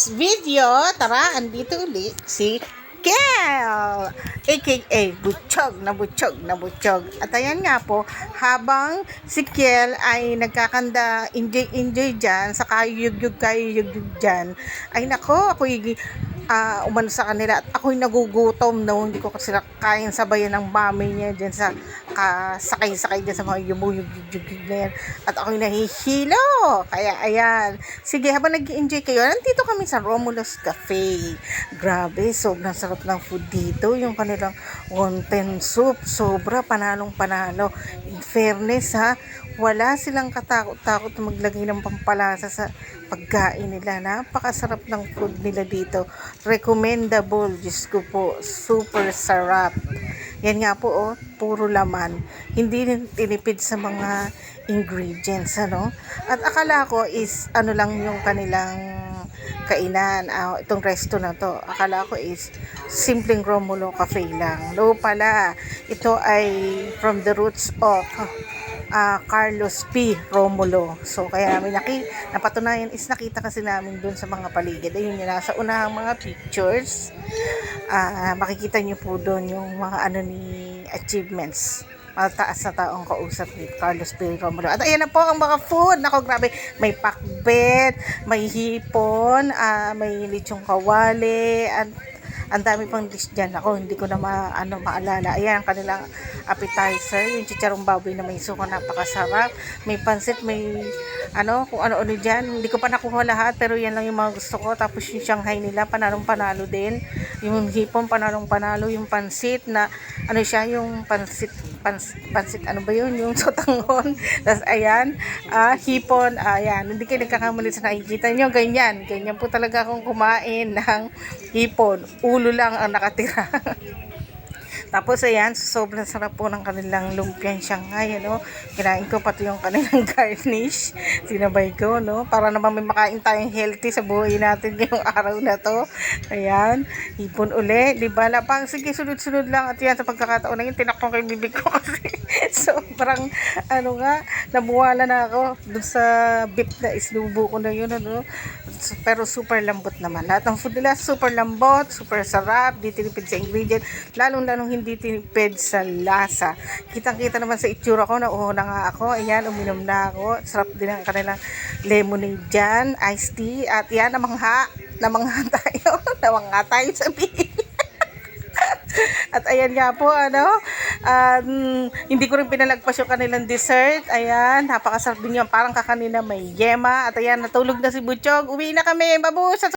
next video, tara, andito ulit si Kel, aka Butchog na Butchog na Butchog. At ayan nga po, habang si Kel ay nagkakanda, enjoy dyan, sa kayugyug dyan, ay nako, ako'y umano sa kanila at ako'y nagugutom, no? Hindi ko kasi kayang sabayan ng mami niya dyan sa sakay-sakay dyan sa mga yumuyug-yug na yan. At ako'y nahihilo. Kaya ayan. Sige, habang nag-enjoy kayo, nandito kami sa Romulus Cafe. Grabe, sobrang sarap ng food dito. Yung kanilang wonton soup, sobra panalong panalo. In fairness ha, wala silang katakot-takot na maglagay ng pampalasa sa pagkain nila. Napakasarap ng food nila dito. Recommendable. Diyos ko po, super sarap. Yan nga po, oh, puro laman. Hindi rin tinipid sa mga ingredients, ano? At akala ko is, ano lang yung kanilang kainan. Itong resto na to. Akala ko is, simpleng Romulo Cafe lang. No pala, ito ay from the roots of Carlos P. Romulo. So, kaya namin napatunayan is nakita kasi namin dun sa mga paligid. Ayun yun, nasa unahang mga pictures. Makikita nyo po dun yung mga ni achievements. Mataas na taong kausap ni Carlos P. Romulo. At ayan na po ang mga food. Nako, grabe. May pakbet, may hipon, may lechong kawali, at ang dami pang dish dyan. Ako, hindi ko na maalala. Ayan, ang kanilang appetizer. Yung chicharong baboy na may suka, napakasarap. May pansit, may kung ano-ano dyan. Hindi ko pa nakuha lahat, pero yan lang yung mga gusto ko. Tapos yung Shanghai nila, panalong-panalo din. Yung hipon, panalong-panalo. Yung pansit na, siya, yung pansit, ano ba yun? Yung sotanghon. Tapos, ayan, hipon, ayan. Hindi kayo nagkakamali sa nakikita nyo. Ganyan po talaga akong kumain ng hipon. Ulo lang ang nakatira. Tapos ayan, sobrang sarap po ng kanilang lumpiang Shanghai, Kinain ko pati yung kanilang garnish. Sinabay ko, Para naman may makain tayong healthy sa buhay natin ngayong araw na to. Ayan, hipon uli, di ba? Lapang, sige, sunod-sunod lang. At yan, sa pagkakataon na yun, tinakpong kay bibig ko kasi sobrang, nabuwala na ako dun sa beef na islubo ko na yun, Pero super lambot naman. Lahat ng food nila, super lambot, super sarap, di tinipid sa ingredient, lalong-lalong hindi tinipid sa lasa. Kitang-kita naman sa itsura ko, nauuna nga ako. Ayan, uminom na ako. Sarap din ang kanilang lemonade dyan, iced tea. At yan, namangha tayo. Namangha tayo sa bibig. At ayan nga po, hindi ko rin pinalagpas yung kanilang dessert. Ayan, napakasarap din yun. Parang kakanina may yema. At ayan, natulog na si Butchog. Uwi na kami, babu!